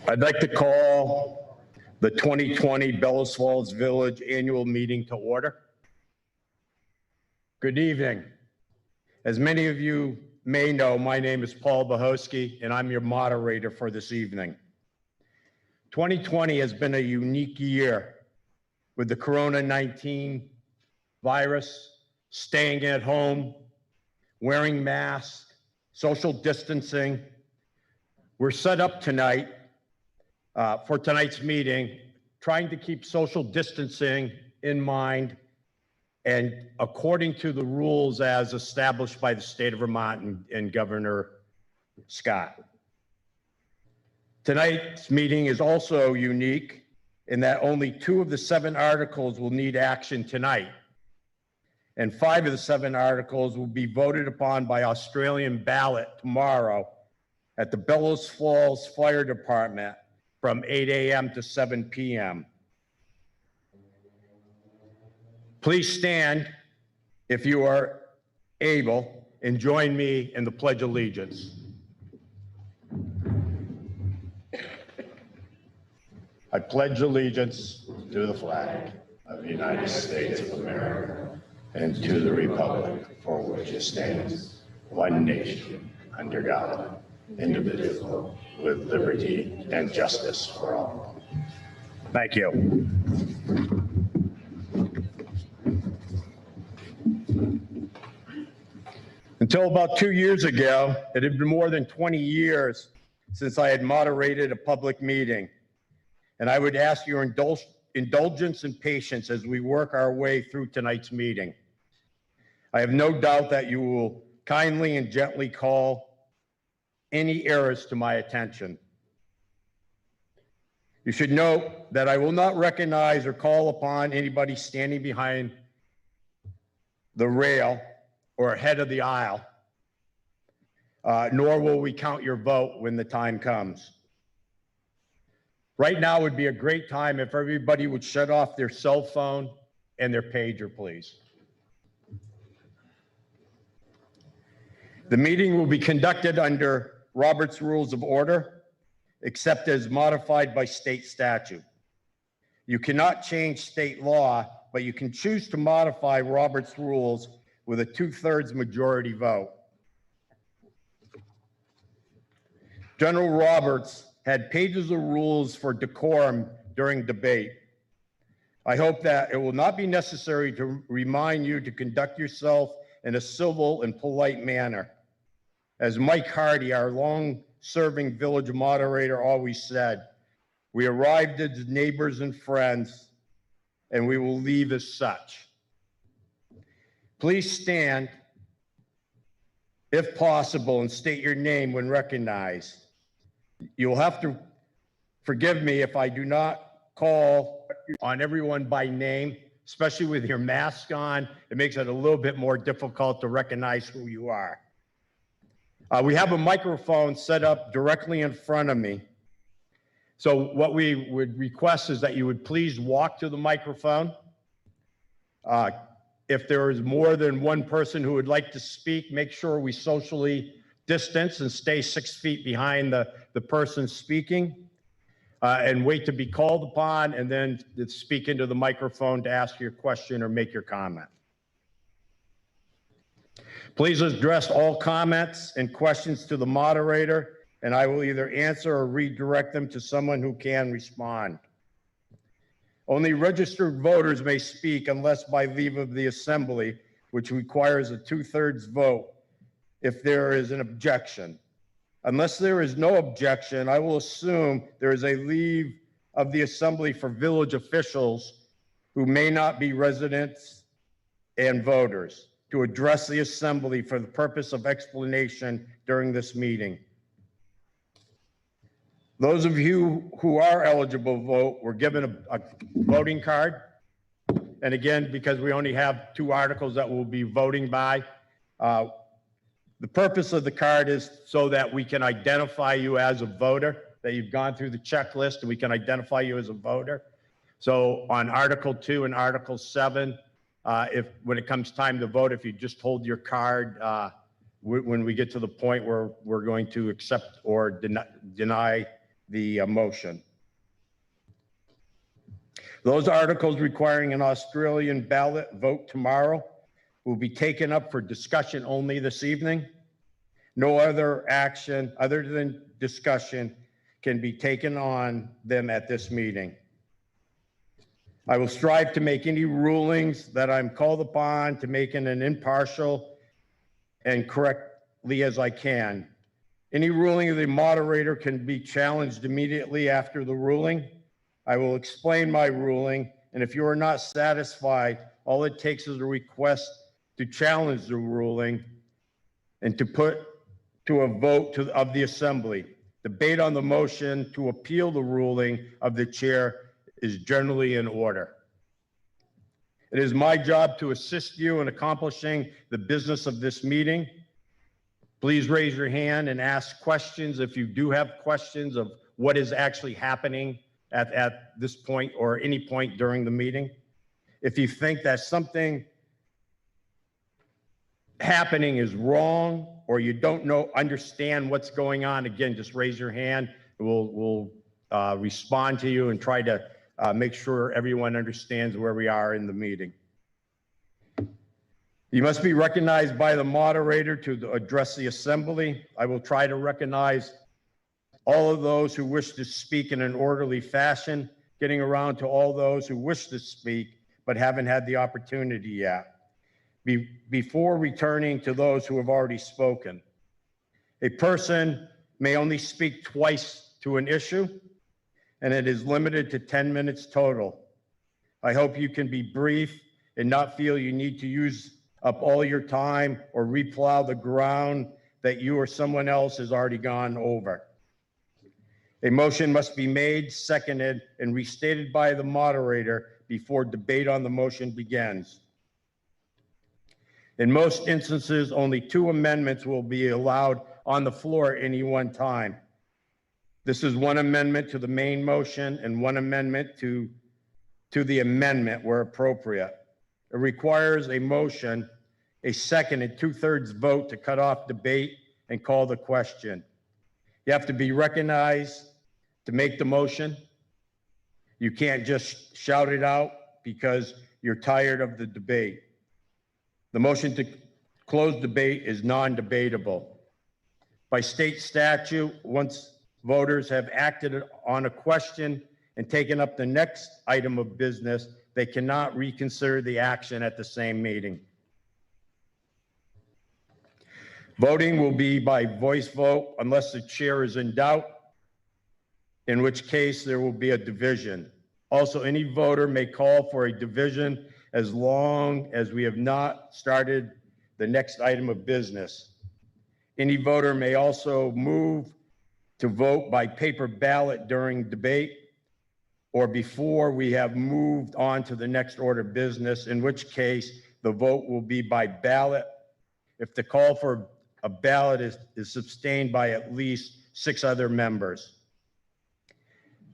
I'd like to call the 2020 Bellows Falls Village Annual Meeting to order. Good evening. As many of you may know, my name is Paul Bohosky, and I'm your moderator for this evening. 2020 has been a unique year with the Corona-19 virus, staying at home, wearing masks, social distancing. We're set up tonight for tonight's meeting, trying to keep social distancing in mind and according to the rules as established by the state of Vermont and Governor Scott. Tonight's meeting is also unique in that only 2 of the 7 articles will need action tonight, and 5 of the 7 articles will be voted upon by Australian ballot tomorrow at the Bellows Falls Fire Department from 8 a.m. to 7 p.m. Please stand if you are able and join me in the Pledge of Allegiance. I pledge allegiance to the flag of the United States of America and to the republic for which it stands, one nation, under God, indivisible, with liberty and justice for all. Thank you. Until about 2 years ago, it had been more than 20 years since I had moderated a public meeting, and I would ask your indulgence and patience as we work our way through tonight's meeting. I have no doubt that you will kindly and gently call any errors to my attention. You should note that I will not recognize or call upon anybody standing behind the rail or head of the aisle, nor will we count your vote when the time comes. Right now would be a great time if everybody would shut off their cell phone and their pager, please. The meeting will be conducted under Robert's Rules of Order, except as modified by state statute. You cannot change state law, but you can choose to modify Robert's rules with a 2/3 majority vote. General Roberts had pages of rules for decorum during debate. I hope that it will not be necessary to remind you to conduct yourself in a civil and polite manner. As Mike Hardy, our long-serving village moderator, always said, we arrived as neighbors and friends, and we will leave as such. Please stand, if possible, and state your name when recognized. You'll have to forgive me if I do not call on everyone by name, especially with your mask on. It makes it a little bit more difficult to recognize who you are. We have a microphone set up directly in front of me. So what we would request is that you would please walk to the microphone. If there is more than one person who would like to speak, make sure we socially distance and stay 6 feet behind the person speaking, and wait to be called upon, and then speak into the microphone to ask your question or make your comment. Please address all comments and questions to the moderator, and I will either answer or redirect them to someone who can respond. Only registered voters may speak unless by leave of the assembly, which requires a 2/3 vote if there is an objection. Unless there is no objection, I will assume there is a leave of the assembly for village officials who may not be residents and voters to address the assembly for the purpose of explanation during this meeting. Those of you who are eligible to vote were given a voting card. And again, because we only have 2 articles that we'll be voting by, the purpose of the card is so that we can identify you as a voter, that you've gone through the checklist and we can identify you as a voter. So on Article 2 and Article 7, when it comes time to vote, if you just hold your card, when we get to the point where we're going to accept or deny the motion. Those articles requiring an Australian ballot vote tomorrow will be taken up for discussion only this evening. No other action other than discussion can be taken on them at this meeting. I will strive to make any rulings that I'm called upon to make in an impartial and correctly as I can. Any ruling of the moderator can be challenged immediately after the ruling. I will explain my ruling, and if you are not satisfied, all it takes is a request to challenge the ruling and to put to a vote of the assembly. Debate on the motion to appeal the ruling of the chair is generally in order. It is my job to assist you in accomplishing the business of this meeting. Please raise your hand and ask questions if you do have questions of what is actually happening at this point or any point during the meeting. If you think that something happening is wrong or you don't understand what's going on, again, just raise your hand. We'll respond to you and try to make sure everyone understands where we are in the meeting. You must be recognized by the moderator to address the assembly. I will try to recognize all of those who wish to speak in an orderly fashion, getting around to all those who wish to speak but haven't had the opportunity yet, before returning to those who have already spoken. A person may only speak twice to an issue, and it is limited to 10 minutes total. I hope you can be brief and not feel you need to use up all your time or replow the ground that you or someone else has already gone over. A motion must be made, seconded, and restated by the moderator before debate on the motion begins. In most instances, only 2 amendments will be allowed on the floor at any one time. This is 1 amendment to the main motion and 1 amendment to the amendment where appropriate. It requires a motion, a second and 2/3 vote to cut off debate and call the question. You have to be recognized to make the motion. You can't just shout it out because you're tired of the debate. The motion to close debate is non-debatable. By state statute, once voters have acted on a question and taken up the next item of business, they cannot reconsider the action at the same meeting. Voting will be by voice vote unless the chair is in doubt, in which case there will be a division. Also, any voter may call for a division as long as we have not started the next item of business. Any voter may also move to vote by paper ballot during debate or before we have moved on to the next order of business, in which case the vote will be by ballot if the call for a ballot is sustained by at least 6 other members.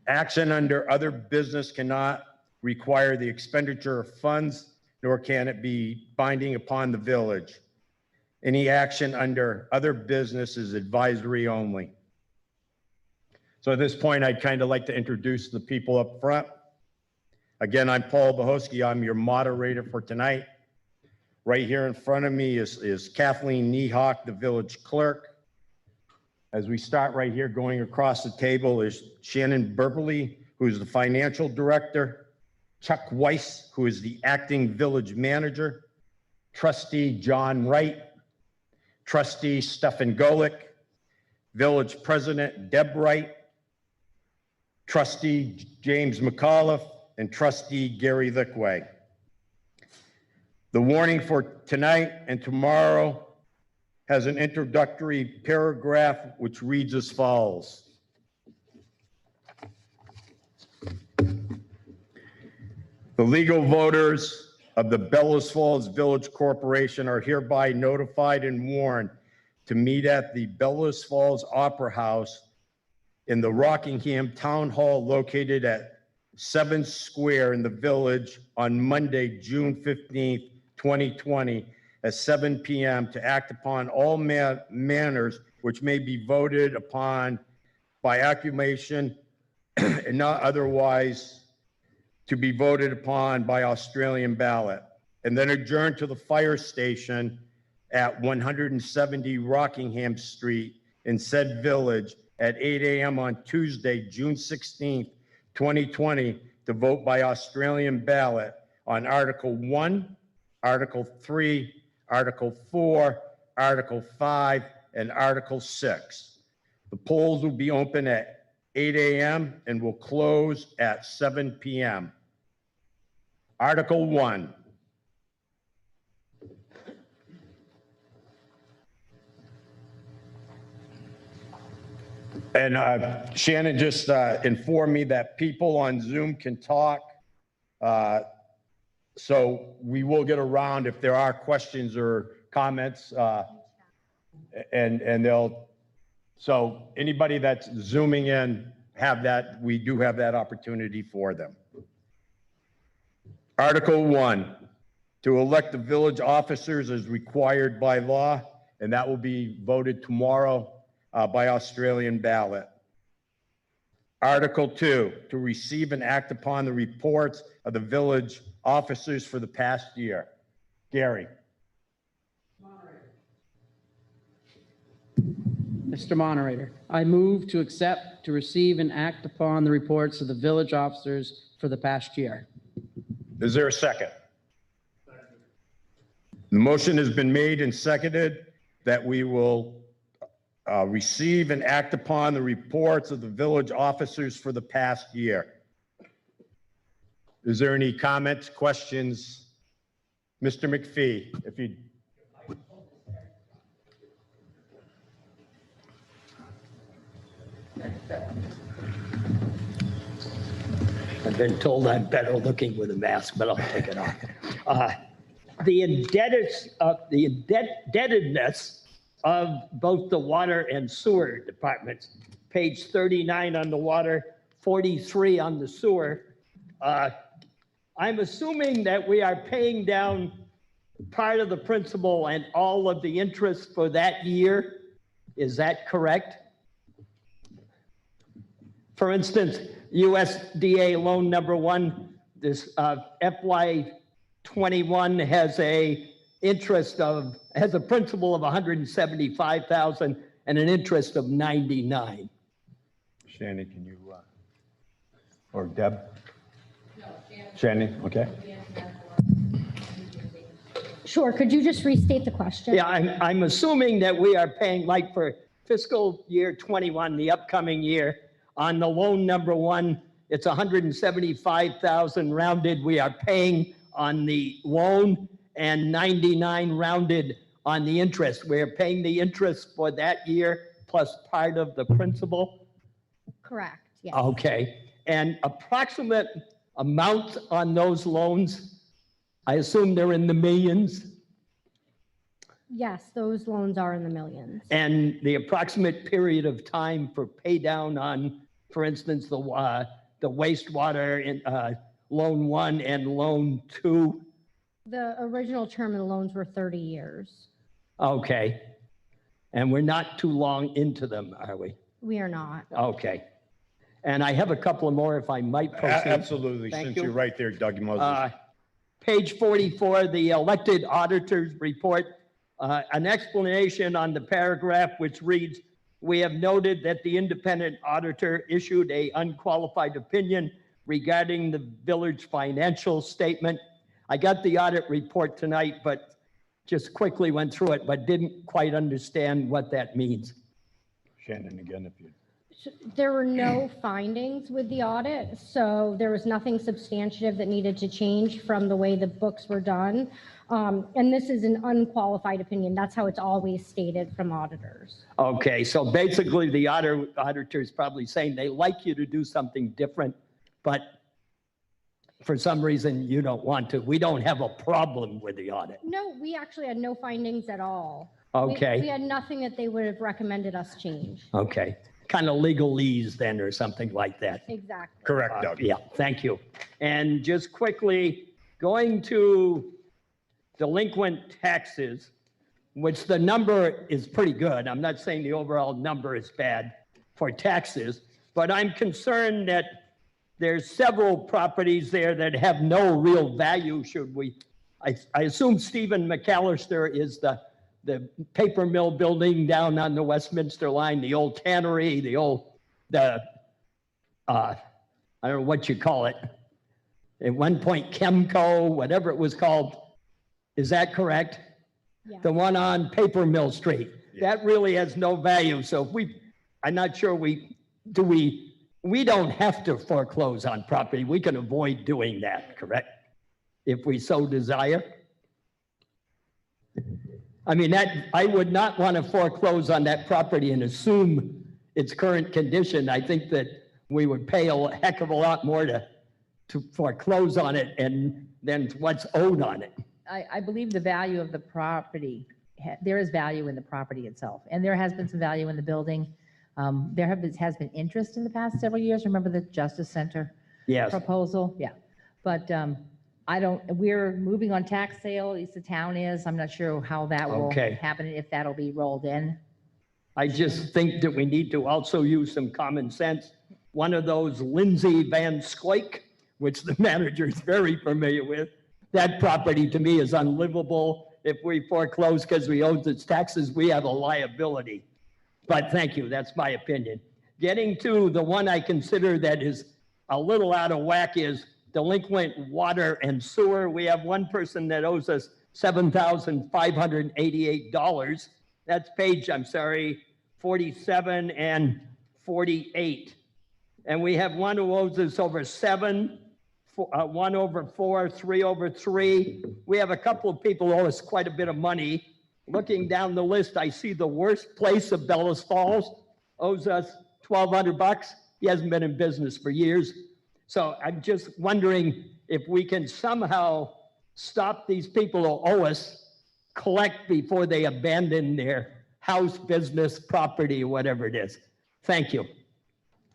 Action under other business cannot require the expenditure of funds, nor can it be binding upon the village. Any action under other business is advisory only. So at this point, I'd kind of like to introduce the people up front. Again, I'm Paul Bohosky. I'm your moderator for tonight. Right here in front of me is Kathleen Niehawk, the village clerk. As we start right here, going across the table is Shannon Burbley, who is the financial director, Chuck Weiss, who is the acting village manager, trustee John Wright, trustee Stefan Golick, village president Deb Wright, trustee James McAuliffe, and trustee Gary Lickway. The warning for tonight and tomorrow has an introductory paragraph which reads as follows. The legal voters of the Bellows Falls Village Corporation are hereby notified and warned to meet at the Bellows Falls Opera House in the Rockingham Town Hall located at 7th Square in the village on Monday, June 15th, 2020 at 7 p.m. to act upon all manners which may be voted upon by acclamation and not otherwise to be voted upon by Australian ballot, and then adjourn to the fire station at 170 Rockingham Street in said village at 8 a.m. on Tuesday, June 16th, 2020, to vote by Australian ballot on Article 1, Article 3, Article 4, Article 5, and Article 6. The polls will be open at 8 a.m. and will close at 7 p.m. Article 1. And Shannon just informed me that people on Zoom can talk. So we will get around if there are questions or comments. And they'll, so anybody that's Zooming in, have that, we do have that opportunity for them. Article 1, to elect the village officers as required by law, and that will be voted tomorrow by Australian ballot. Article 2, to receive and act upon the reports of the village officers for the past year. Gary. Mr. Moderator, I move to accept, to receive, and act upon the reports of the village officers for the past year. Is there a second? The motion has been made and seconded that we will receive and act upon the reports of the village officers for the past year. Is there any comments, questions? Mr. McPhee, if you. I've been told I'm better looking with a mask, but I'll take it off. The indebtedness of both the water and sewer departments, page 39 on the water, 43 on the sewer. I'm assuming that we are paying down part of the principal and all of the interest for that year. Is that correct? For instance, USDA loan number 1, this FY21 has a principal of 175,000 and an interest of 99. Shannon, can you, or Deb? No, Shannon, okay. Sure, could you just restate the question? Yeah, I'm assuming that we are paying, like for fiscal year 21, the upcoming year, on the loan number 1, it's 175,000 rounded. We are paying on the loan and 99 rounded on the interest. We're paying the interest for that year plus part of the principal. Correct, yes. Okay, and approximate amount on those loans, I assume they're in the millions? Yes, those loans are in the millions. And the approximate period of time for pay down on, for instance, the wastewater in loan 1 and loan 2? The original term of the loans were 30 years. Okay. And we're not too long into them, are we? We are not. Okay. And I have a couple of more if I might proceed. Absolutely, Thank since you. you're right there, Doug Moses. Page 44, the elected auditors report, an explanation on the paragraph which reads, "We have noted that the independent auditor issued an unqualified opinion regarding the village financial statement." I got the audit report tonight, but just quickly went through it, but didn't quite understand what that means. Shannon, again, if you. There were no findings with the audit, so there was nothing substantive that needed to change from the way the books were done. And this is an unqualified opinion. That's how it's always stated from auditors. Okay, so basically the auditor is probably saying they like you to do something different, but for some reason you don't want to. We don't have a problem with the audit. No, we actually had no findings at all. Okay. We had nothing that they would have recommended us change. Okay, kind of legalese then or something like that. Exactly. Correct, Doug. Yeah, thank you. And just quickly, going to delinquent taxes, which the number is pretty good. I'm not saying the overall number is bad. for taxes, but I'm concerned that there's several properties there that have no real value. Should we, I assume Stephen McAllister is the paper mill building down on the Westminster line, the old tannery, I don't know what you call it. At one point, Chemco, whatever it was called. Is that correct? Yeah. The one on Paper Mill Street. That really has no value. So if I'm not sure we don't have to foreclose on property. We can avoid doing that, correct? If we so desire. I mean, I would not want to foreclose on that property and assume its current condition. I think that we would pay a heck of a lot more to foreclose on it and then what's owed on it. I believe the value of the property, there is value in the property itself, and there has been some value in the building. There has been interest in the past several years. Remember the Justice Center Yes. proposal? Yeah. But we're moving on tax sale, at least the town is. I'm not sure how that will Okay. happen, and if that'll be rolled in. I just think that we need to also use some common sense. One of those Lindsay Van Squike, which the manager is very familiar with, that property to me is unlivable. If we foreclose because we owe its taxes, we have a liability. But thank you, that's my opinion. Getting to the one I consider that is a little out of whack is delinquent water and sewer. We have one person that owes us $7,588. That's page, 47 and 48. And we have one who owes us over 7, 1 over 4, 3 over 3. We have a couple of people who owe us quite a bit of money. Looking down the list, I see the worst place of Bellows Falls owes us $1,200. He hasn't been in business for years. So I'm just wondering if we can somehow stop these people who owe us, collect before they abandon their house, business, property, or whatever it is. Thank you.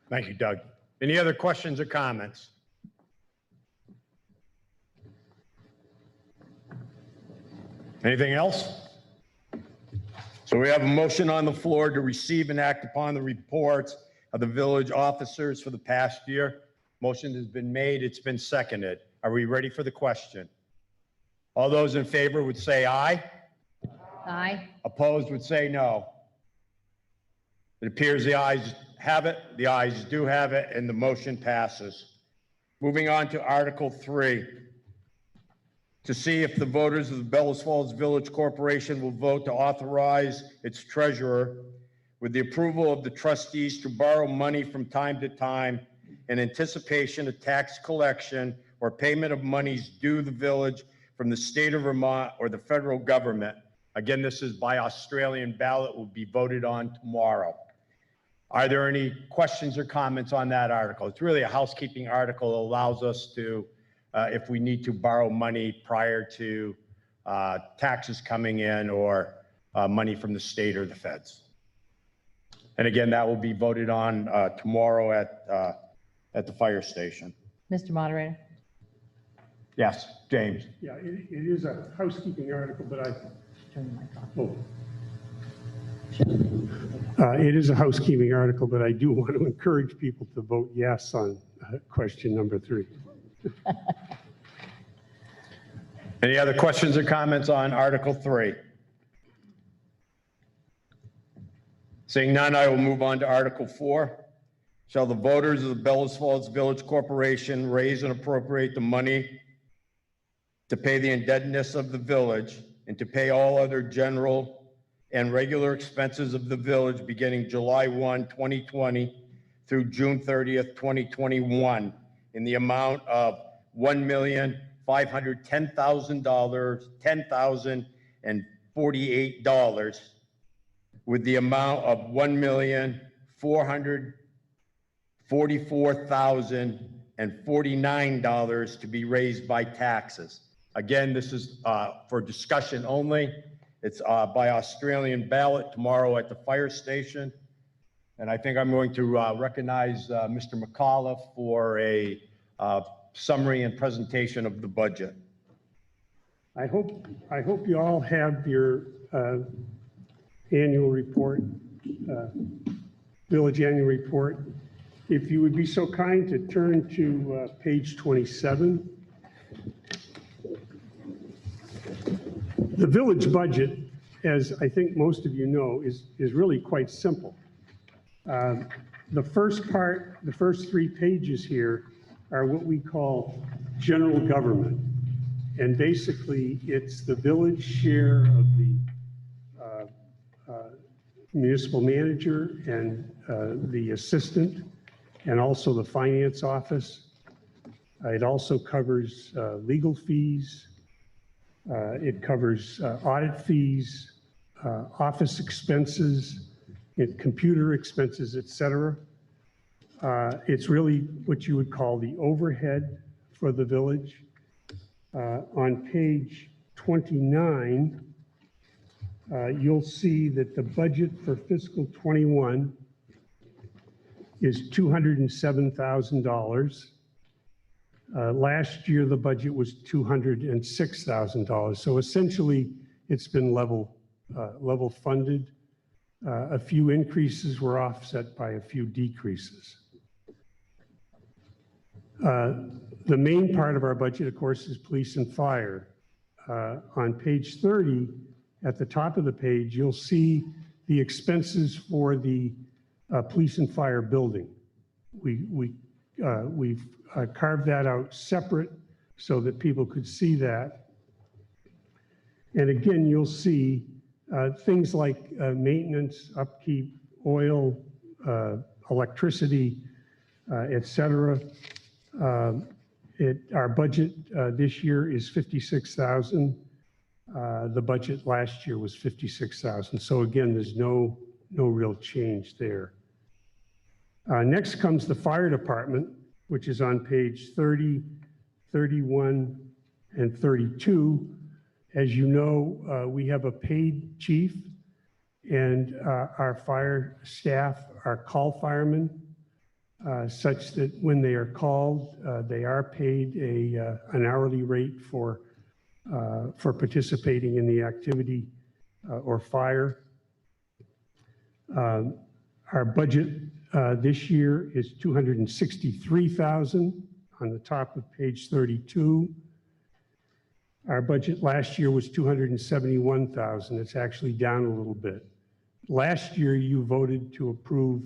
Thank you, Doug. Any other questions or comments? Anything else? So we have a motion on the floor to receive and act upon the reports of the village officers for the past year. Motion has been made. It's been seconded. Are we ready for the question? All those in favor would say aye. Aye. Opposed would say no. It appears the ayes have it. The ayes do have it, and the motion passes. Moving on to Article 3. To see if the voters of the Bellows Falls Village Corporation will vote to authorize its treasurer with the approval of the trustees to borrow money from time to time in anticipation of tax collection or payment of monies due the village from the state of Vermont or the federal government. Again, this is by Australian ballot, will be voted on tomorrow. Are there any questions or comments on that article? It's really a housekeeping article. It allows us to, if we need to borrow money prior to taxes coming in or money from the state or the feds. And again, that will be voted on tomorrow at the fire station. Mr. Moderator? Yes, James. Yeah, it is a housekeeping article, but it is a housekeeping article, but I do want to encourage people to vote yes on question number 3. Any other questions or comments on Article 3? Seeing none, I will move on to Article 4. Shall the voters of the Bellows Falls Village Corporation raise and appropriate the money to pay the indebtedness of the village and to pay all other general and regular expenses of the village beginning July 1, 2020 through June 30th, 2021 in the amount of $1,510,048 with the amount of $1,444,049 to be raised by taxes. Again, this is for discussion only. It's by Australian ballot tomorrow at the fire station. And I think I'm going to recognize Mr. McAuliffe for a summary and presentation of the budget. I hope you all have your annual report. Village Annual Report. If you would be so kind to turn to page 27. The village budget, as I think most of you know, is really quite simple. The first part, the first 3 pages here are what we call general government. And basically, it's the village share of the municipal manager and the assistant, and also the finance office. It also covers legal fees. It covers audit fees, office expenses, computer expenses, et cetera. It's really what you would call the overhead for the village. On page 29, you'll see that the budget for fiscal 21 is $207,000. Last year, the budget was $206,000. So essentially, it's been level funded. A few increases were offset by a few decreases. The main part of our budget, of course, is police and fire. On page 30, at the top of the page, you'll see the expenses for the police and fire building. We've carved that out separate so that people could see that. And again, you'll see things like maintenance, upkeep, oil, electricity, et cetera. Our budget this year is $56,000. The budget last year was $56,000. So again, there's no real change there. Next comes the fire department, which is on page 30, 31, and 32. As you know, we have a paid chief, and our fire staff are call firemen, such that when they are called, they are paid an hourly rate for participating in the activity or fire. Our budget this year is $263,000 on the top of page 32. Our budget last year was $271,000. It's actually down a little bit. Last year, you voted to approve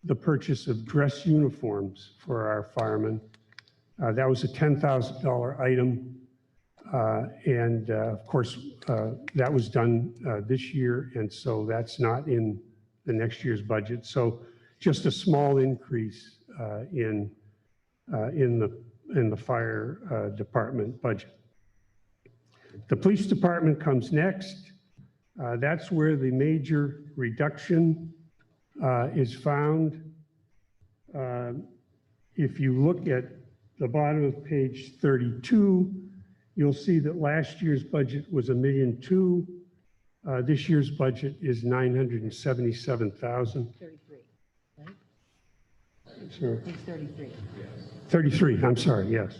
the purchase of dress uniforms for our firemen. That was a $10,000 item. And of course, that was done this year, and so that's not in the next year's budget. So just a small increase in the fire department budget. The police department comes next. That's where the major reduction is found. If you look at the bottom of page 32, you'll see that last year's budget was $1.2 million. This year's budget is $977,000. 33, right? Sure. It's 33. 33, I'm sorry, yes.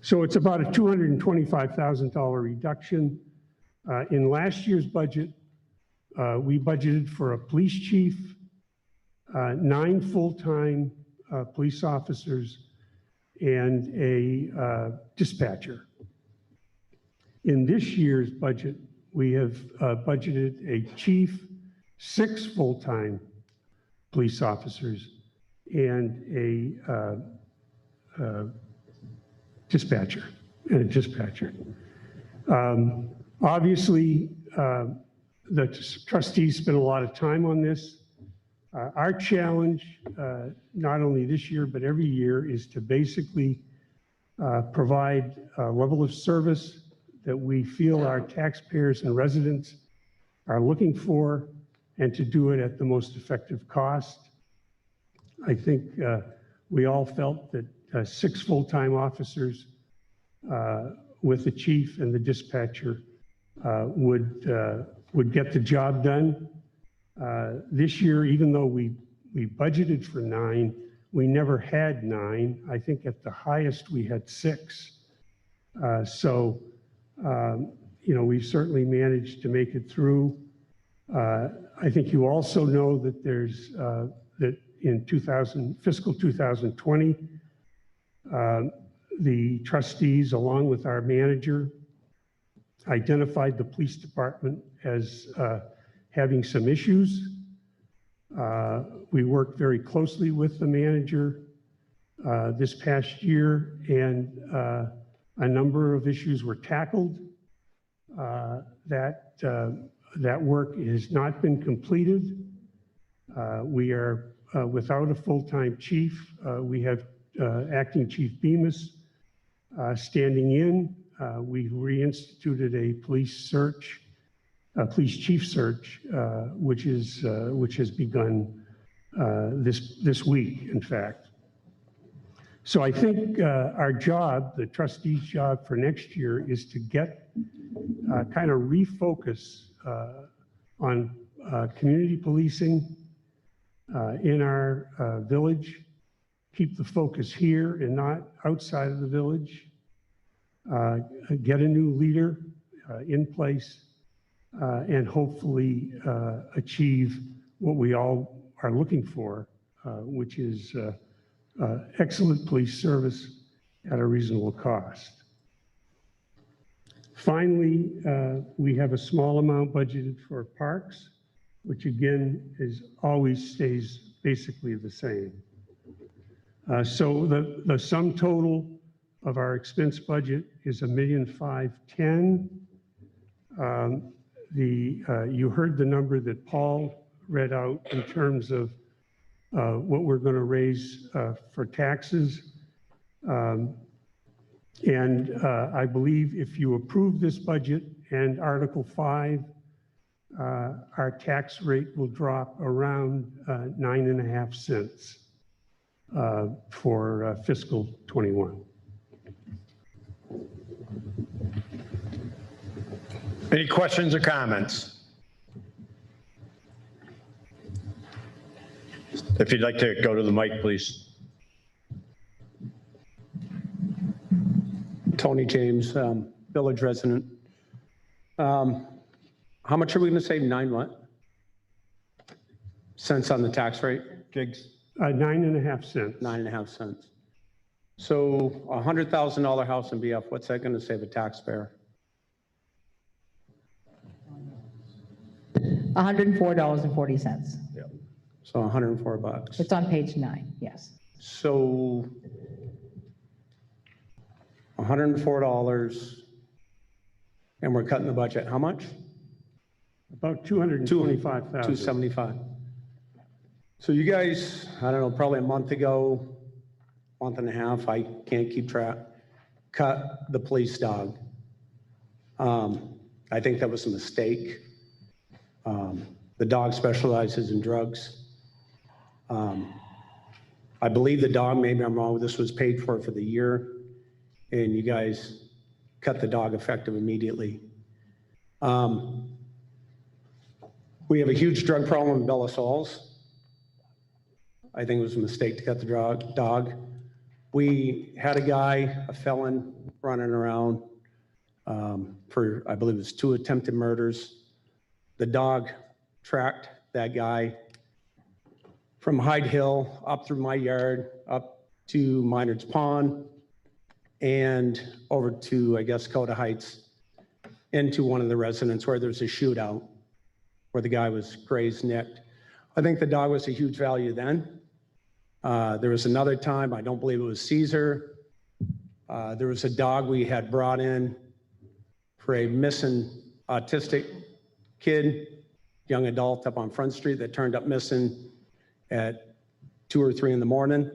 So it's about a $225,000 reduction. In last year's budget, we budgeted for a police chief, 9 full-time police officers, and a dispatcher. In this year's budget, we have budgeted a chief, 6 full-time police officers, and a dispatcher. Obviously, the trustees spent a lot of time on this. Our challenge, not only this year, but every year, is to basically provide a level of service that we feel our taxpayers and residents are looking for, and to do it at the most effective cost. I think we all felt that 6 full-time officers with the chief and the dispatcher would get the job done. This year, even though we budgeted for 9, we never had 9. I think at the highest we had 6. You know, we've certainly managed to make it through. I think you also know that there's, that in fiscal 2020, the trustees, along with our manager, identified the police department as having some issues. We worked very closely with the manager this past year, and a number of issues were tackled. That work has not been completed. We are without a full-time chief. We have Acting Chief Bemis standing in. We reinstituted a police chief search, which has begun this week, in fact. So I think our job, the trustees' job for next year, is to get kind of refocus on community policing in our village, keep the focus here and not outside of the village, get a new leader in place, and hopefully achieve what we all are looking for, which is excellent police service at a reasonable cost. Finally, we have a small amount budgeted for parks, which again always stays basically the same. So the sum total of our expense budget is $1,510,000. You heard the number that Paul read out in terms of what we're going to raise for taxes. And I believe if you approve this budget and Article 5, our tax rate will drop around 9.5 cents for fiscal 21. Any questions or comments? If you'd like to go to the mic, please. Tony James, village resident. How much are we going to save? 9 what? Cents on the tax rate, Jigs? 9.5 cents. 9.5 cents. So a $100,000 house in BF, what's that going to save a taxpayer? $104.40. So 104 bucks. It's on page 9, yes. So $104, and we're cutting the budget. How much? About 225,000. 275. So you guys, I don't know, probably a month ago, month and a half, I can't keep track, cut the police dog. I think that was a mistake. The dog specializes in drugs. I believe the dog, maybe I'm wrong, this was paid for the year, and you guys cut the dog effective immediately. We have a huge drug problem in Bellows. I think it was a mistake to cut the dog. We had a guy, a felon, running around for, I believe it was 2 attempted murders. The dog tracked that guy from Hyde Hill up through my yard, up to Minard's Pond, and over to, I guess, Coda Heights, into one of the residents where there's a shootout, where the guy was grazed, nicked. I think the dog was a huge value then. There was another time, I don't believe it was Caesar. There was a dog we had brought in for a missing autistic kid, young adult up on Front Street that turned up missing at 2 or 3 in the morning.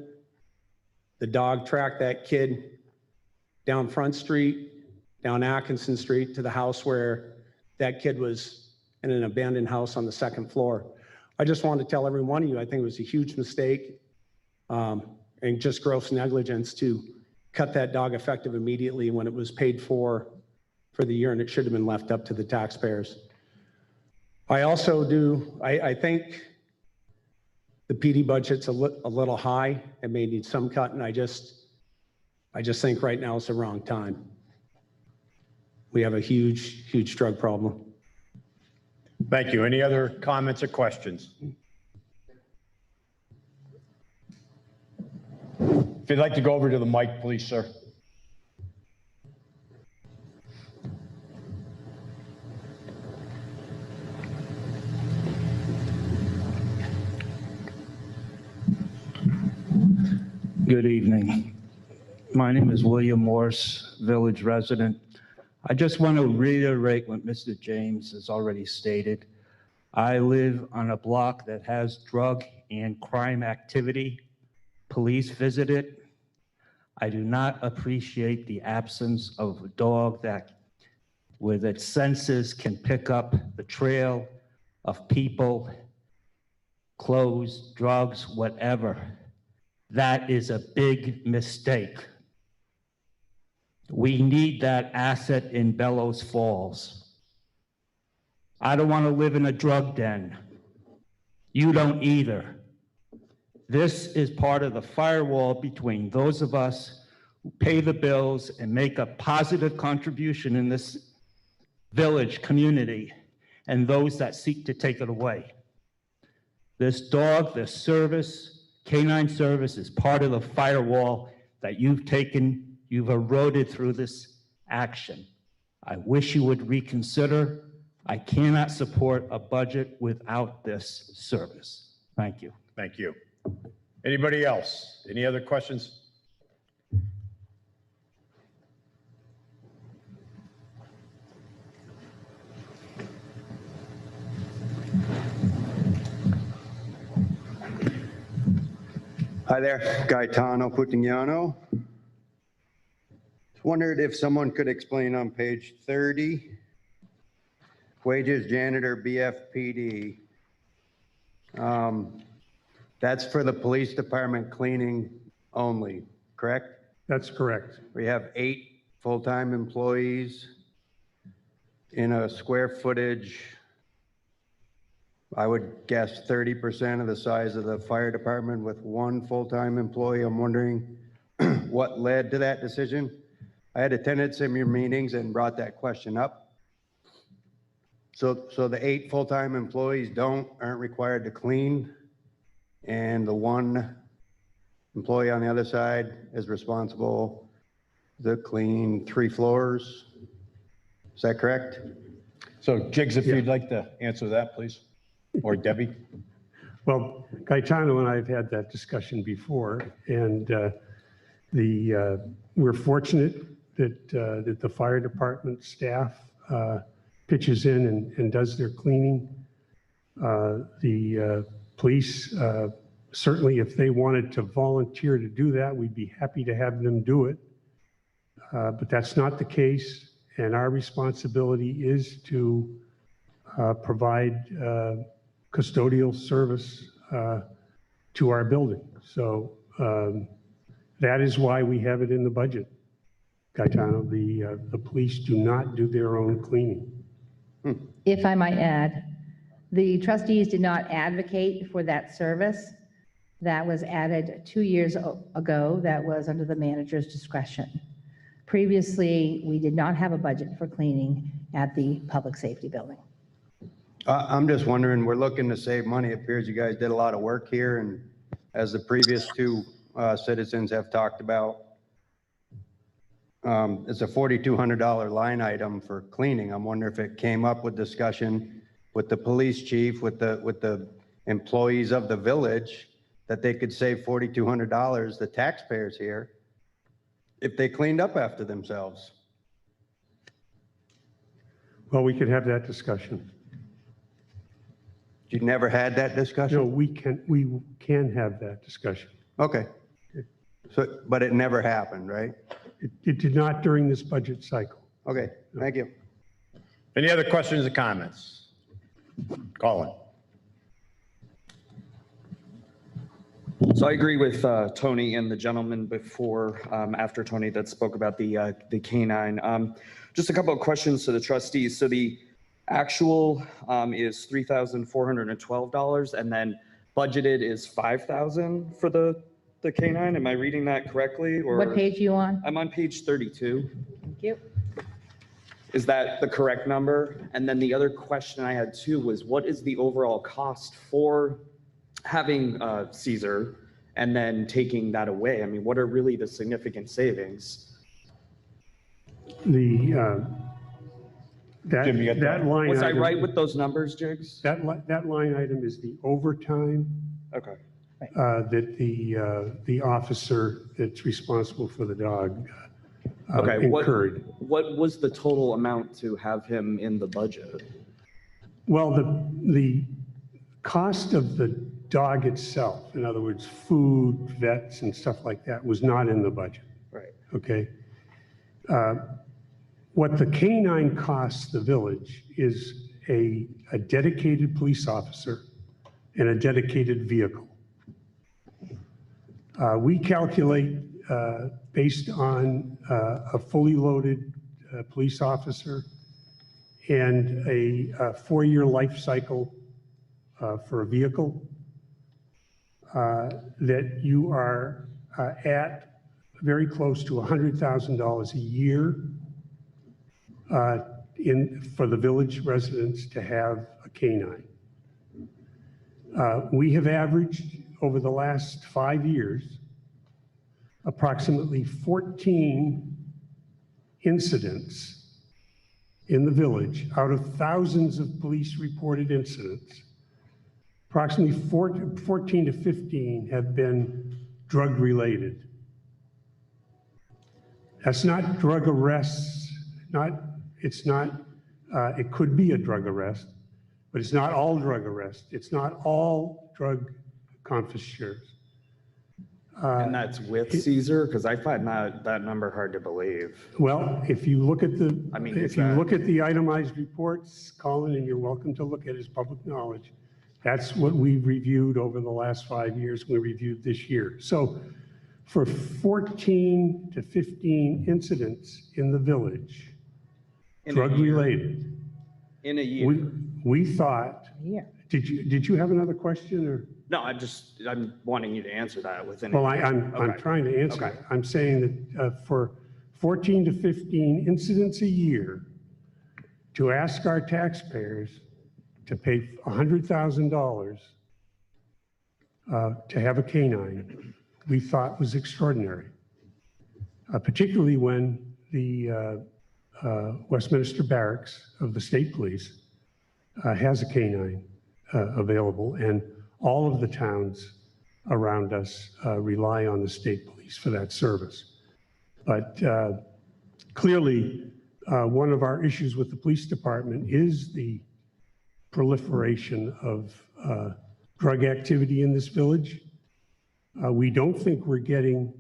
The dog tracked that kid down Front Street, down Atkinson Street to the house where that kid was in an abandoned house on the 2nd floor. I just wanted to tell every one of you, I think it was a huge mistake and just gross negligence to cut that dog effective immediately when it was paid for the year, and it should have been left up to the taxpayers. I also I think the PD budget's a little high. It may need some cut, and I just think right now is the wrong time. We have a huge drug problem. Thank you. Any other comments or questions? If you'd like to go over to the mic, please, sir. Good evening. My name is William Morse, village resident. I just want to reiterate what Mr. James has already stated. I live on a block that has drug and crime activity. Police visit it. I do not appreciate the absence of a dog that, with its senses, can pick up the trail of people, clothes, drugs, whatever. That is a big mistake. We need that asset in Bellows Falls. I don't want to live in a drug den. You don't either. This is part of the firewall between those of us who pay the bills and make a positive contribution in this village community and those that seek to take it away. This dog, this service, canine service, is part of the firewall that you've eroded through this action. I wish you would reconsider. I cannot support a budget without this service. Thank you. Thank you. Anybody else? Any other questions? Hi there, Gaetano Putignano. Wondered if someone could explain on page 30, wages janitor BFPD. That's for the police department cleaning only, correct? That's correct. We have 8 full-time employees in a square footage, I would guess 30% of the size of the fire department with 1 full-time employee. I'm wondering what led to that decision. I had attended some of your meetings and brought that question up. So the 8 full-time employees aren't required to clean, and the 1 employee on the other side is responsible to clean 3 floors. Is that correct? So Jiggs, if you'd like to answer that, please, or Debbie. Well, Gaetano and I have had that discussion before, and we're fortunate that the fire department staff pitches in and does their cleaning. The police, certainly if they wanted to volunteer to do that, we'd be happy to have them do it. But that's not the case, and our responsibility is to provide custodial service to our building. So that is why we have it in the budget, Gaetano. The police do not do their own cleaning. If I might add, the trustees did not advocate for that service. That was added 2 years ago. That was under the manager's discretion. Previously, we did not have a budget for cleaning at the public safety building. I'm just wondering, we're looking to save money. It appears you guys did a lot of work here, and as the previous 2 citizens have talked about, it's a $4,200 line item for cleaning. I'm wondering if it came up with discussion with the police chief, with the employees of the village, that they could save $4,200, the taxpayers here, if they cleaned up after themselves. Well, we could have that discussion. You never had that discussion? No, we can have that discussion. Okay. So, but it never happened, right? It did not during this budget cycle. Okay, thank you. Any other questions or comments? Colin. So I agree with Tony and the gentleman before, after Tony, that spoke about the canine. Just a couple of questions to the trustees. So the actual is $3,412, and then budgeted is $5,000 for the canine. Am I reading that correctly? Or What page are you on? I'm on page 32. Thank you. Is that the correct number? And then the other question I had too was, what is the overall cost for having Caesar and then taking that away? I mean, what are really the significant savings? Jim, you got That line Was I item- right with those numbers, Jigs? That line item is the overtime Okay. that the officer that's responsible for the dog Okay, incurred. what was the total amount to have him in the budget? Well, the cost of the dog itself, in other words, food, vets, and stuff like that, was not in the budget, Right. okay? What the canine costs the village is a dedicated police officer and a dedicated vehicle. We calculate based on a fully loaded police officer and a 4-year life cycle for a vehicle, that you are at very close to $100,000 a year for the village residents to have a canine. We have averaged over the last 5 years approximately 14 incidents in the village out of thousands of police reported incidents. Approximately 14 to 15 have been drug related. That's not drug arrests, it could be a drug arrest, but it's not all drug arrests. It's not all drug confiscations. And that's with Caesar? Because I find that number hard to believe. Well, if you look at the, I mean, if you look at the itemized reports, Colin, and you're welcome to look at his public knowledge, that's what we've reviewed over the last 5 years. We reviewed this year. So for 14 to 15 incidents in the village, drug-related, In a year? we thought, did you have another question or? No, I'm wanting you to answer that within. Well, I'm trying to answer it. I'm saying that for 14 to 15 incidents a year, to ask our taxpayers to pay $100,000 to have a canine, we thought was extraordinary. Particularly when the Westminster Barracks of the State Police has a canine available, and all of the towns around us rely on the state police for that service. But clearly, one of our issues with the police department is the proliferation of drug activity in this village. We don't think we're getting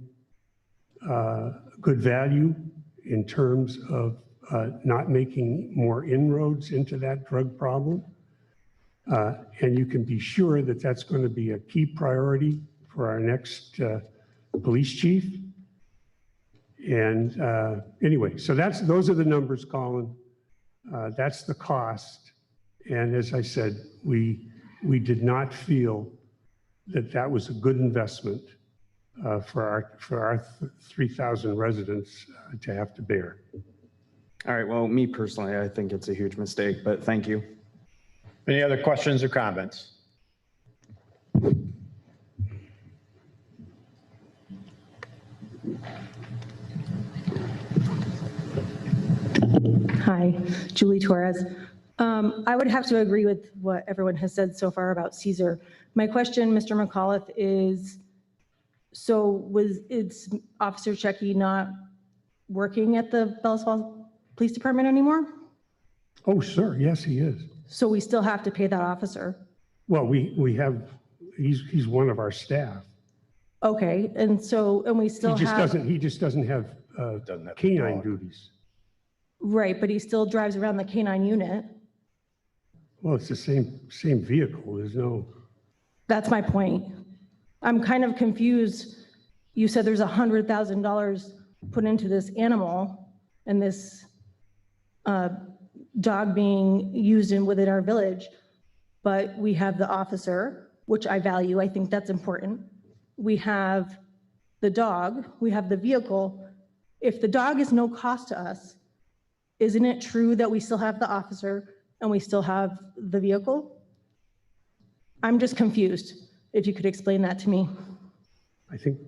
good value in terms of not making more inroads into that drug problem. And you can be sure that that's going to be a key priority for our next police chief. And anyway, so those are the numbers, Colin. That's the cost. And as I said, we did not feel that that was a good investment for our 3,000 residents to have to bear. All right, well, me personally, I think it's a huge mistake, but thank you. Any other questions or comments? Hi, Julie Torres. I would have to agree with what everyone has said so far about Caesar. My question, Mr. McAuliffe, is, so is Officer Checky not working at the Bellows Falls Police Department anymore? Oh, sir, yes, he is. So we still have to pay that officer? Well, he's one of our staff. Okay, and we still have. He just doesn't have canine duties. Right, but he still drives around the canine unit. Well, it's the same vehicle. There's no. That's my point. I'm kind of confused. You said there's $100,000 put into this animal and this dog being used within our village, but we have the officer, which I value. I think that's important. We have the dog, we have the vehicle. If the dog is no cost to us, isn't it true that we still have the officer and we still have the vehicle? I'm just confused. If you could explain that to me. I think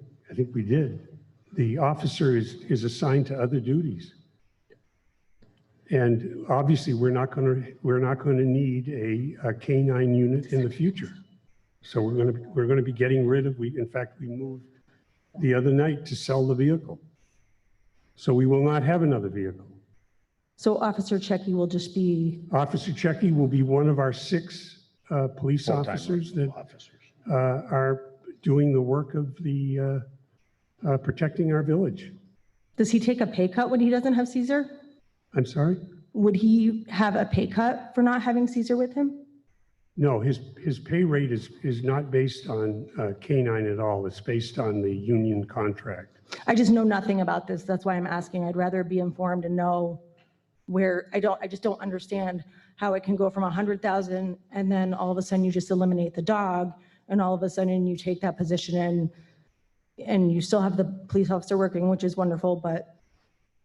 we did. The officer is assigned to other duties. And obviously, we're not going to need a canine unit in the future. So we're going to be getting rid of, in fact, we moved the other night to sell the vehicle. So we will not have another vehicle. So Officer Checky will just be, Officer Checky will be one of our 6 police Full-time officers that officers. are doing the work of the protecting our village. does he take a pay cut when he doesn't have Caesar? I'm sorry? Would he have a pay cut for not having Caesar with him? No, his pay rate is not based on canine at all. It's based on the union contract. I just know nothing about this. That's why I'm asking. I'd rather be informed and know where, I just don't understand how it can go from 100,000 and then all of a sudden you just eliminate the dog and all of a sudden you take that position and you still have the police officer working, which is wonderful, but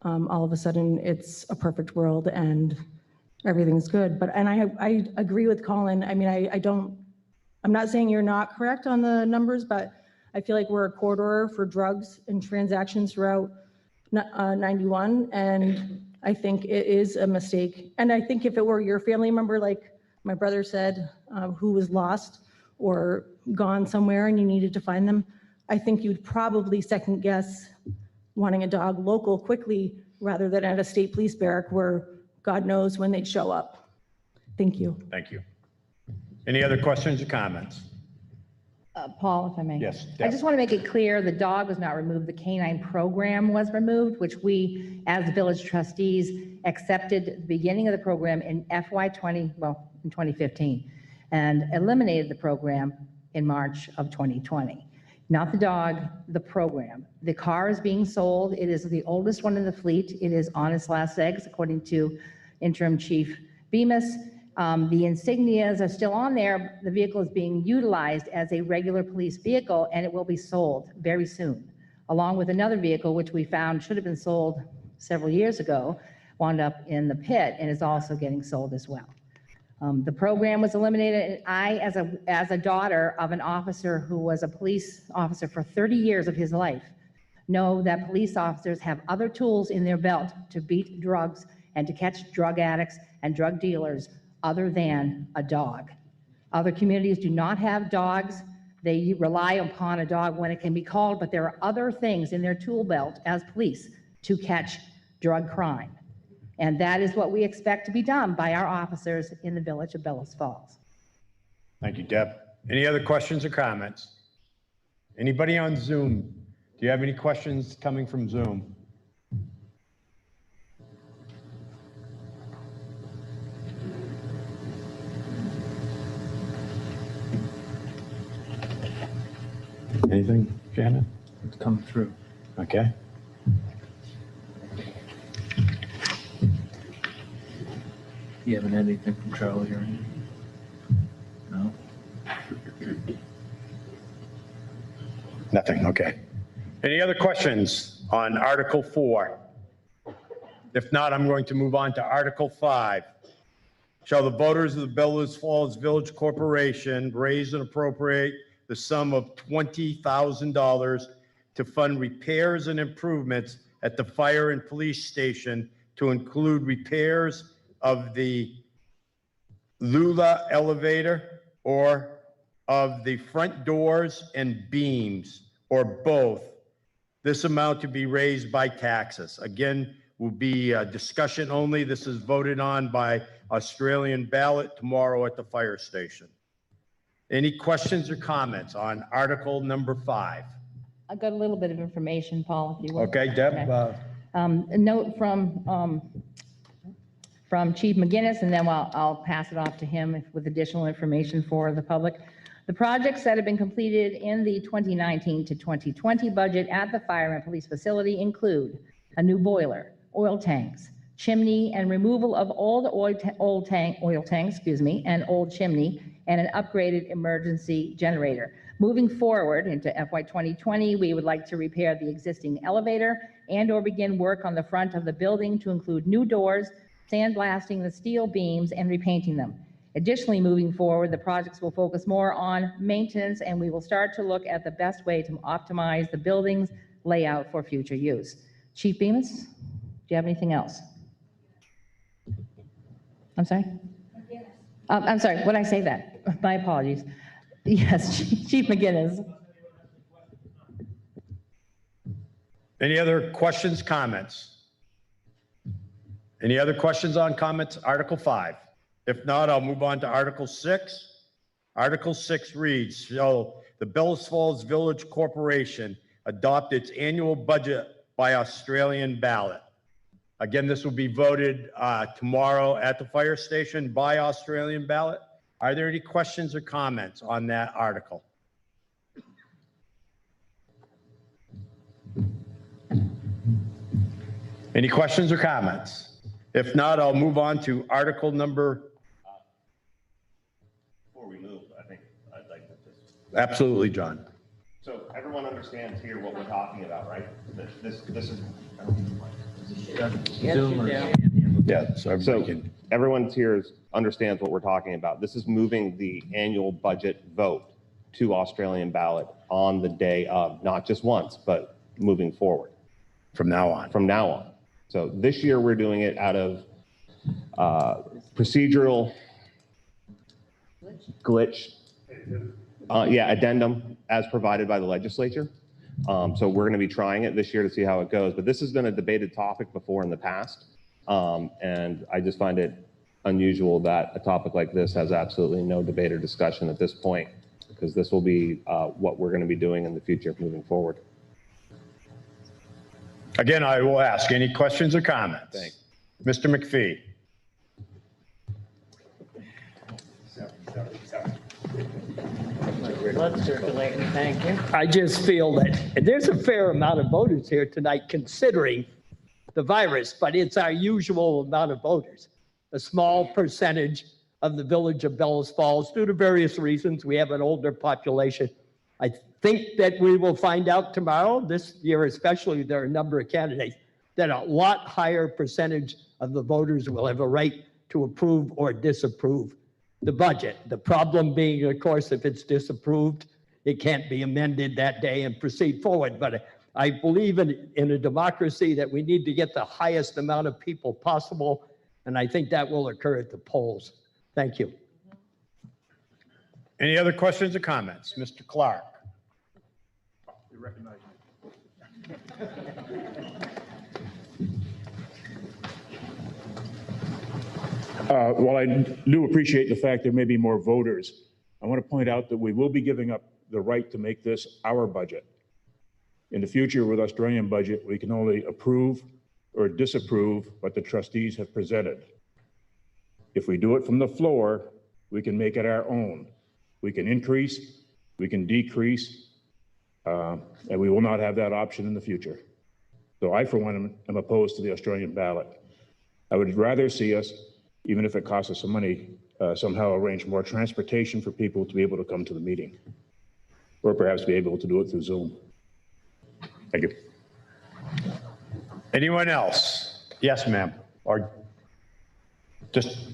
all of a sudden it's a perfect world and everything's good. But, and I agree with Colin. I mean, I'm not saying you're not correct on the numbers, but I feel like we're a corridor for drugs and transactions throughout 91. And I think it is a mistake. And I think if it were your family member, like my brother said, who was lost or gone somewhere and you needed to find them, I think you'd probably second guess wanting a dog local quickly rather than at a state police barrack where God knows when they'd show up. Thank you. Thank you. Any other questions or comments? Paul, if I may. Yes, I just want to make it clear, the dog was not removed, the canine program was removed, which we, as village trustees, accepted at the beginning of the program in FY20, well, in 2015, and eliminated the program in March of 2020. Not the dog, the program. The car is being sold. It is the oldest one in the fleet. It is on its last legs, according to Interim Chief Bemis. The insignias are still on there. The vehicle is being utilized as a regular police vehicle, and it will be sold very soon, along with another vehicle, which we found should have been sold several years ago, wound up in the pit, and is also getting sold as well. The program was eliminated, and I, as a daughter of an officer who was a police officer for 30 years of his life, know that police officers have other tools in their belt to beat drugs and to catch drug addicts and drug dealers other than a dog. Other communities do not have dogs. They rely upon a dog when it can be called, but there are other things in their tool belt as police to catch drug crime. And that is what we expect to be done by our officers in the village of Bellows Falls. Thank you, Deb. Any other questions or comments? Anybody on Zoom? Do you have any questions coming from Zoom? Anything, Shannon? It's come through. Okay. You haven't had anything from Charlie or anything? No? Nothing, okay. Any other questions on Article 4? If not, I'm going to move on to Article 5. Shall the voters of the Bellows Falls Village Corporation raise and appropriate the sum of $20,000 to fund repairs and improvements at the fire and police station to include repairs of the Lula elevator or of the front doors and beams, or both. This amount to be raised by taxes. Again, will be a discussion only. This is voted on by Australian ballot tomorrow at the fire station. Any questions or comments on Article number 5? I got a little bit of information, Paul, if you will. Okay, Deb. Okay. A note from Chief McGinnis, and then I'll pass it off to him with additional information for the public. The projects that have been completed in the 2019 to 2020 budget at the fire and police facility include a new boiler, oil tanks, chimney and removal of old tanks, and old chimney, and an upgraded emergency generator. Moving forward into FY 2020, we would like to repair the existing elevator and/or begin work on the front of the building to include new doors, sandblasting the steel beams, and repainting them. Additionally, moving forward, the projects will focus more on maintenance, and we will start to look at the best way to optimize the building's layout for future use. Chief Bemis, do you have anything else? I'm sorry? I'm sorry, what did I say that? My apologies. Yes, Chief McGinnis. Any other questions, comments? Any other questions on comments? Article 5. If not, I'll move on to Article 6. Article 6 reads, shall the Bellows Falls Village Corporation adopt its annual budget by Australian ballot? Again, this will be voted tomorrow at the fire station by Australian ballot. Are there any questions or comments on that article? Any questions or comments? If not, I'll move on to article number. Before we move, I think I'd like to just. Absolutely, John. So everyone understands here what we're talking about, right? This is. Yeah, so everybody can. Everyone's here understands what we're talking about. This is moving the annual budget vote to Australian ballot on the day of, not just once, but moving forward. From now on. From now on. So this year we're doing it out of procedural glitch. Addendum as provided by the legislature. So we're going to be trying it this year to see how it goes. But this has been a debated topic before in the past. And I just find it unusual that a topic like this has absolutely no debate or discussion at this point, because this will be what we're going to be doing in the future moving forward. Again, I will ask any questions or comments. Thanks. Mr. McPhee. Let's circulate, and thank you. I just feel that there's a fair amount of voters here tonight considering the virus, but it's our usual amount of voters. A small percentage of the village of Bellows Falls, due to various reasons. We have an older population. I think that we will find out tomorrow, this year especially, there are a number of candidates, that a lot higher percentage of the voters will have a right to approve or disapprove the budget. The problem being, of course, if it's disapproved, it can't be amended that day and proceed forward. But I believe in a democracy that we need to get the highest amount of people possible, and I think that will occur at the polls. Thank you. Any other questions or comments? Mr. Clark. You recognize While I do appreciate the fact there may be more voters, I want to point out that we will be giving up the right to make this our budget. In the future, with Australian budget, we can only approve or disapprove what the trustees have presented. If we do it from the floor, we can make it our own. We can increase, we can decrease, and we will not have that option in the future. So I, for one, am opposed to the Australian ballot. I would rather see us, even if it costs us some money, somehow arrange more transportation for people to be able to come to the meeting, or perhaps be able to do it through Zoom. Thank you. Anyone else? Yes, ma'am. Or just,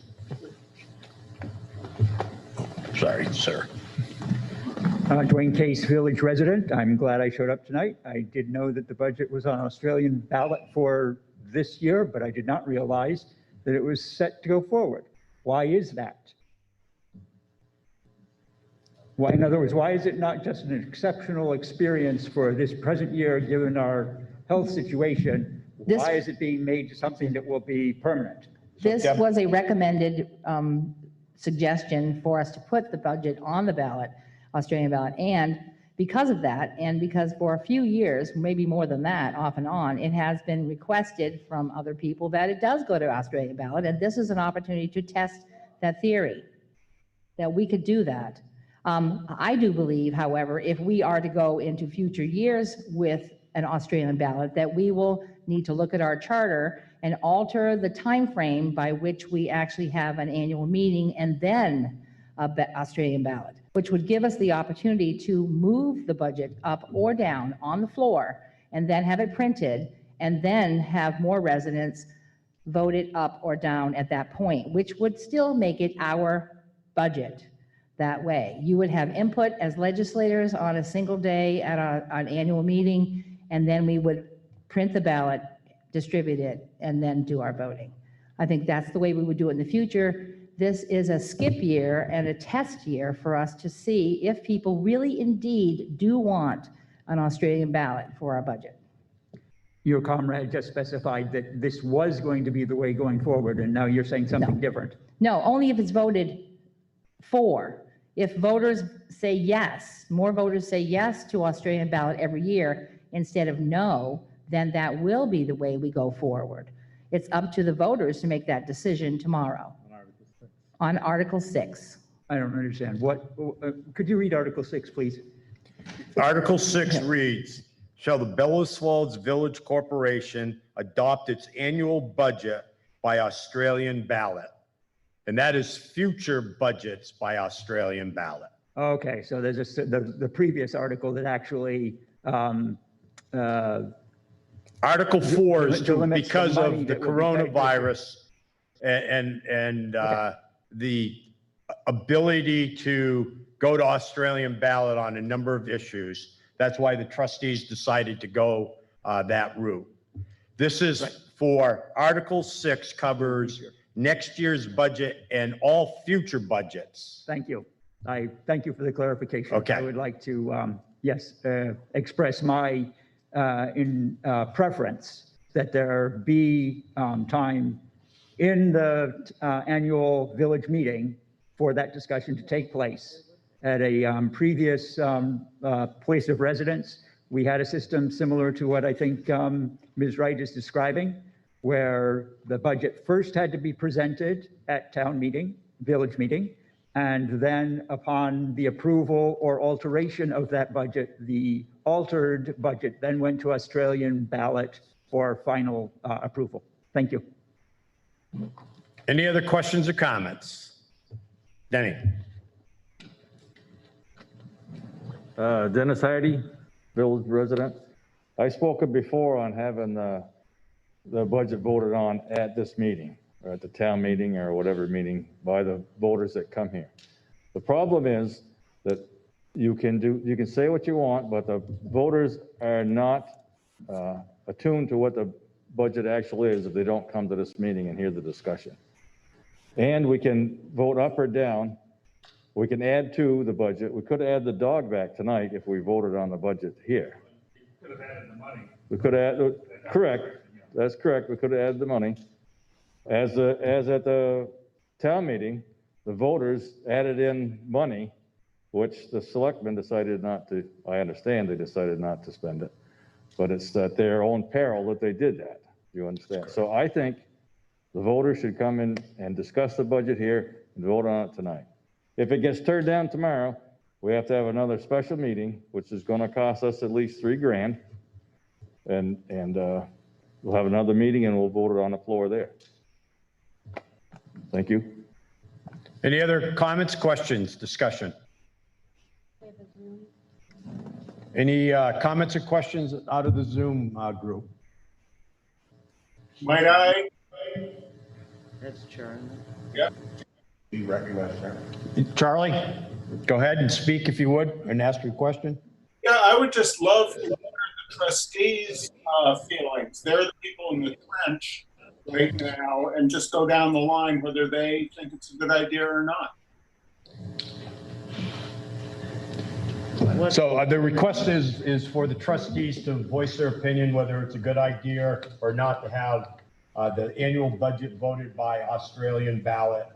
sorry, sir. Dwayne Case, Village resident. I'm glad I showed up tonight. I did know that the budget was on Australian ballot for this year, but I did not realize that it was set to go forward. Why is that? Why, in other words, why is it not just an exceptional experience for this present year, given our health situation? Why is it being made something that will be permanent? This was a recommended suggestion for us to put the budget on the ballot, Australian ballot. And because of that, and because for a few years, maybe more than that, off and on, it has been requested from other people that it does go to Australian ballot. And this is an opportunity to test that theory, that we could do that. I do believe, however, if we are to go into future years with an Australian ballot, that we will need to look at our charter and alter the time frame by which we actually have an annual meeting and then Australian ballot, which would give us the opportunity to move the budget up or down on the floor and then have it printed and then have more residents vote it up or down at that point, which would still make it our budget that way. You would have input as legislators on a single day at an annual meeting, and then we would print the ballot, distribute it, and then do our voting. I think that's the way we would do it in the future. This is a skip year and a test year for us to see if people really indeed do want an Australian ballot for our budget. Your comrade just specified that this was going to be the way going forward, and now you're saying something different. No, only if it's voted for. If voters say yes, more voters say yes to Australian ballot every year instead of no, then that will be the way we go forward. It's up to the voters to make that decision tomorrow. On Article 6. I don't understand. Could you read Article 6, please? Article 6 reads, shall the Bellows Falls Village Corporation adopt its annual budget by Australian ballot? And that is future budgets by Australian ballot. Okay, so there's the previous article that actually Article 4 is delimits because the money of the that will be paid. coronavirus and the ability to go to Australian ballot on a number of issues. That's why the trustees decided to go that route. This is for Article 6 covers next year's budget and all future budgets. Thank you. I thank you for the clarification. Okay. I would like to, express my preference that there be time in the annual village meeting for that discussion to take place. At a previous place of residence, we had a system similar to what I think Ms. Wright is describing, where the budget first had to be presented at town meeting, village meeting, and then upon the approval or alteration of that budget, the altered budget then went to Australian ballot for final approval. Thank you. Any other questions or comments? Denny? Dennis Hardy, village resident. I spoke before on having the budget voted on at this meeting, or at the town meeting, or whatever meeting, by the voters that come here. The problem is that you can say what you want, but the voters are not attuned to what the budget actually is if they don't come to this meeting and hear the discussion. And we can vote up or down. We can add to the budget. We could add the dog back tonight if we voted on the budget here. Could have added the money. We could add, correct, that's correct, we could have added the money. As at the town meeting, the voters added in money, which the selectmen decided not to, I understand they decided not to spend it, but it's at their own peril that they did that, you understand? So I think the voters should come in and discuss the budget here and vote on it tonight. If it gets turned down tomorrow, we have to have another special meeting, which is gonna cost us at least $3,000. And we'll have another meeting and we'll vote it on the floor there. Thank you. Any other comments, questions, discussion? Any comments or questions out of the Zoom group? Might I? That's Chairman. Yeah. Be recognized, Charlie, go ahead and speak if you would, and ask your question. Yeah, I would just love to hear the trustees' feelings. They're the people in the trench right now, and just go down the line whether they think it's a good idea or not. So the request is for the trustees to voice their opinion, whether it's a good idea or not to have the annual budget voted by Australian ballot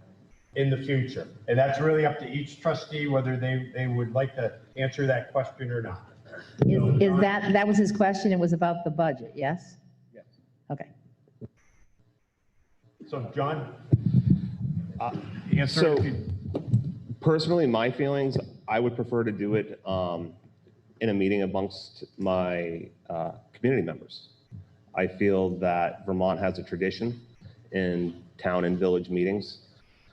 in the future. And that's really up to each trustee, whether they would like to answer that question or not. Is that was his question? It was about the budget, yes? Yes. Okay. So John, answer. So personally, my feelings, I would prefer to do it in a meeting amongst my community members. I feel that Vermont has a tradition in town and village meetings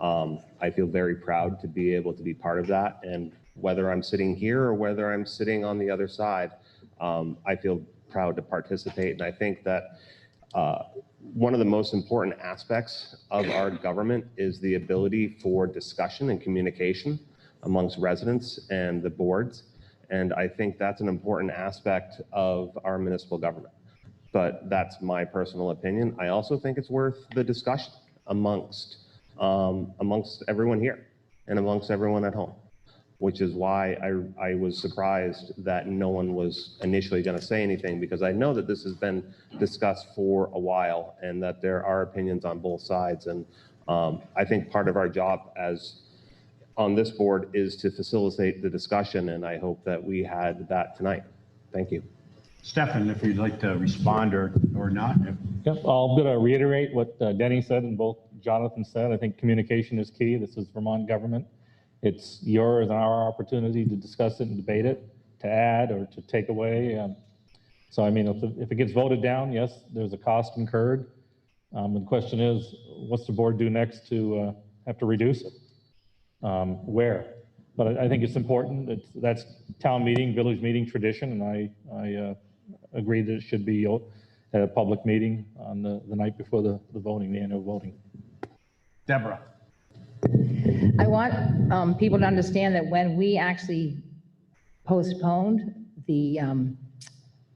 I feel very proud to be able to be part of that. And whether I'm sitting here or whether I'm sitting on the other side, I feel proud to participate. And I think that one of the most important aspects of our government is the ability for discussion and communication amongst residents and the boards. And I think that's an important aspect of our municipal government. But that's my personal opinion. I also think it's worth the discussion amongst everyone here and amongst everyone at home, which is why I was surprised that no one was initially going to say anything, because I know that this has been discussed for a while and that there are opinions on both sides. And I think part of our job on this board is to facilitate the discussion, and I hope that we had that tonight. Thank you. Stefan, if you'd like to respond or not. Yep, I'm going to reiterate what Denny said and both Jonathan said. I think communication is key. This is Vermont government. It's yours and our opportunity to discuss it and debate it, to add or to take away. So, I mean, if it gets voted down, yes, there's a cost incurred. And the question is, what's the board do next to have to reduce it? Where? But I think it's important. That's town meeting, village meeting tradition, and I agree that it should be at a public meeting on the night before the voting, the annual voting. Deborah. I want people to understand that when we actually postponed the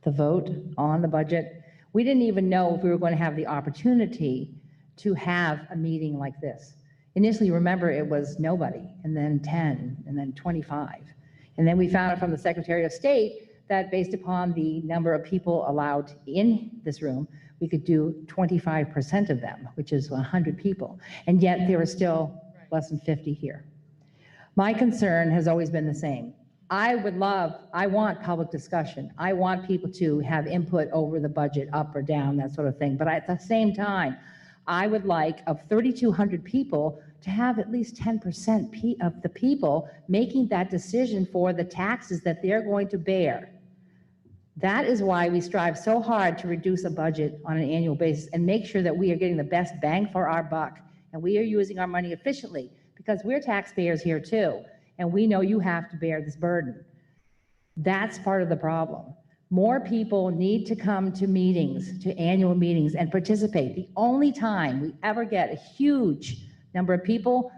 vote on the budget, we didn't even know if we were going to have the opportunity to have a meeting like this. Initially, remember, it was nobody, and then 10, and then 25. And then we found out from the Secretary of State that based upon the number of people allowed in this room, we could do 25% of them, which is 100 people. And yet there were still less than 50 here. My concern has always been the same. I want public discussion. I want people to have input over the budget, up or down, that sort of thing. But at the same time, I would like, of 3,200 people, to have at least 10% of the people making that decision for the taxes that they're going to bear. That is why we strive so hard to reduce a budget on an annual basis and make sure that we are getting the best bang for our buck and we are using our money efficiently, because we're taxpayers here too, and we know you have to bear this burden. That's part of the problem. More people need to come to meetings, to annual meetings, and participate. The only time we ever get a huge number of people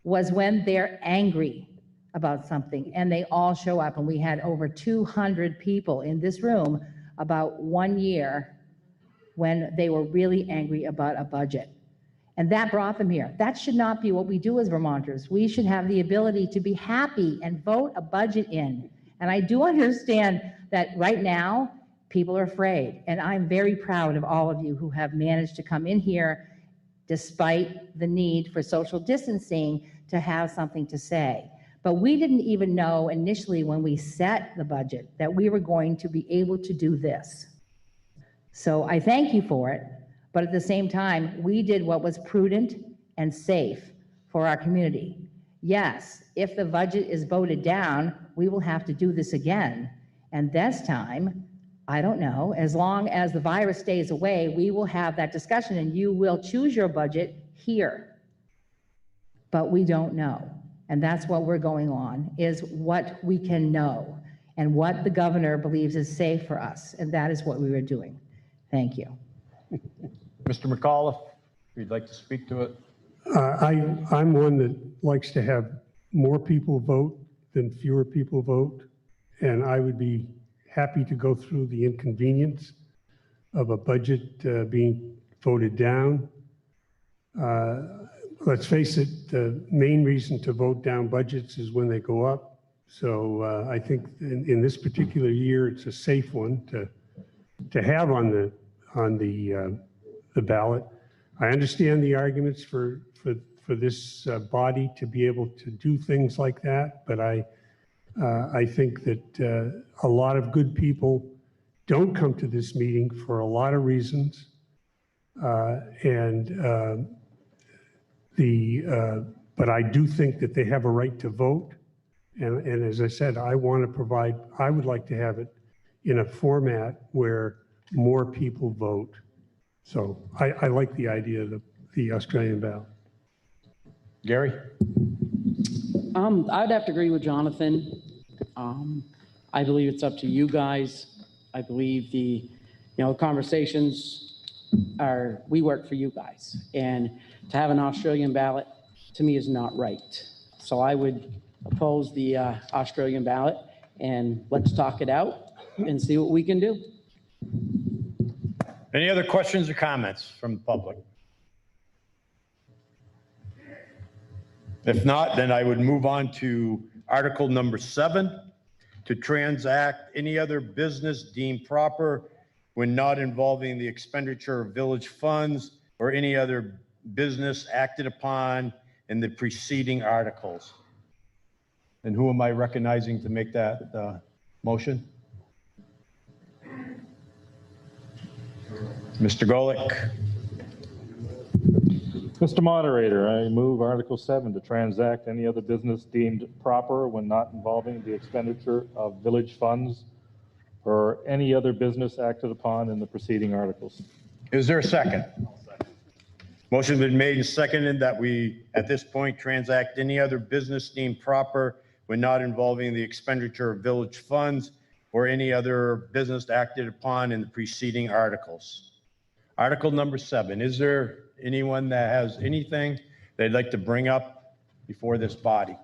was when they're angry about something, and they all show up. And we had over 200 people in this room about 1 year when they were really angry about a budget. And that brought them here. That should not be what we do as Vermonters. We should have the ability to be happy and vote a budget in. And I do understand that right now, people are afraid. And I'm very proud of all of you who have managed to come in here despite the need for social distancing to have something to say. But we didn't even know initially when we set the budget that we were going to be able to do this. So I thank you for it. But at the same time, we did what was prudent and safe for our community. Yes, if the budget is voted down, we will have to do this again. And this time, I don't know, as long as the virus stays away, we will have that discussion and you will choose your budget here. But we don't know. And that's what we're going on, is what we can know and what the governor believes is safe for us. And that is what we were doing. Thank you. Mr. McAuliffe, if you'd like to speak to it. I'm one that likes to have more people vote than fewer people vote. And I would be happy to go through the inconvenience of a budget being voted down. Let's face it, the main reason to vote down budgets is when they go up. So I think in this particular year, it's a safe one to have on the ballot. I understand the arguments for this body to be able to do things like that, but I think that a lot of good people don't come to this meeting for a lot of reasons, but I do think that they have a right to vote, and as I said, I would like to have it in a format where more people vote. So I like the idea of the Australian ballot. Gary? I'd have to agree with Jonathan. I believe it's up to you guys. I believe conversations we work for you guys. And to have an Australian ballot, to me, is not right. So I would oppose the Australian ballot, and let's talk it out and see what we can do. Any other questions or comments from the public? If not, then I would move on to Article number 7, to transact any other business deemed proper when not involving the expenditure of village funds or any other business acted upon in the preceding articles. And who am I recognizing to make that motion? Mr. Golick. Mr. Moderator, I move Article 7 to transact any other business deemed proper when not involving the expenditure of village funds or any other business acted upon in the preceding articles. Is there a second? Motion's been made and seconded that we, at this point, transact any other business deemed proper when not involving the expenditure of village funds or any other business acted upon in the preceding articles. Article number 7, is there anyone that has anything they'd like to bring up before this body?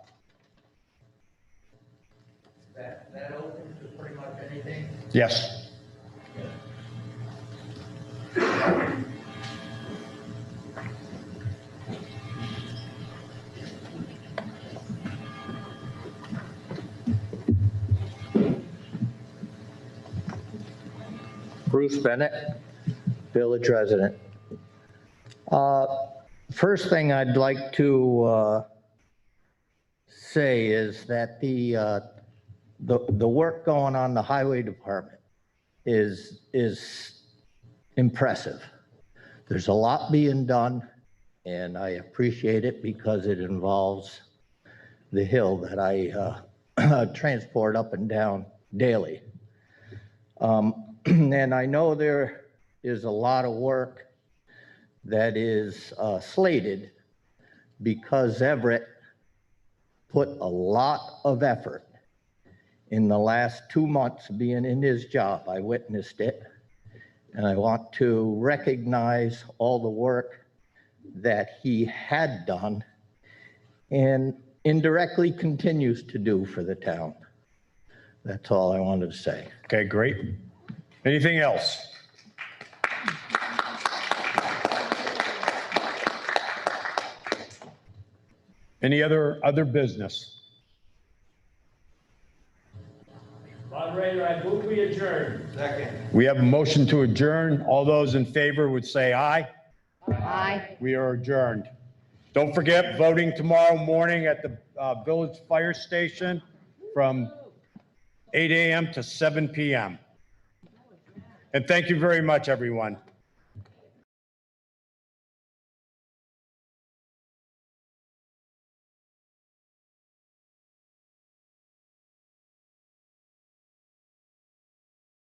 That opens to pretty much anything? Yes. Bruce Bennett, village resident. First thing I'd like to say is that the work going on the highway department is impressive. There's a lot being done, and I appreciate it because it involves the hill that I transport up and down daily. And I know there is a lot of work that is slated because Everett put a lot of effort in the last 2 months being in his job. I witnessed it, and I want to recognize all the work that he had done and indirectly continues to do for the town. That's all I wanted to say. Okay, great. Anything else? Any other business? Moderator, I move we adjourn. Second. We have a motion to adjourn. All those in favor would say aye. Aye. We are adjourned. Don't forget, voting tomorrow morning at the Village Fire Station from 8 a.m. to 7 p.m. And thank you very much, everyone.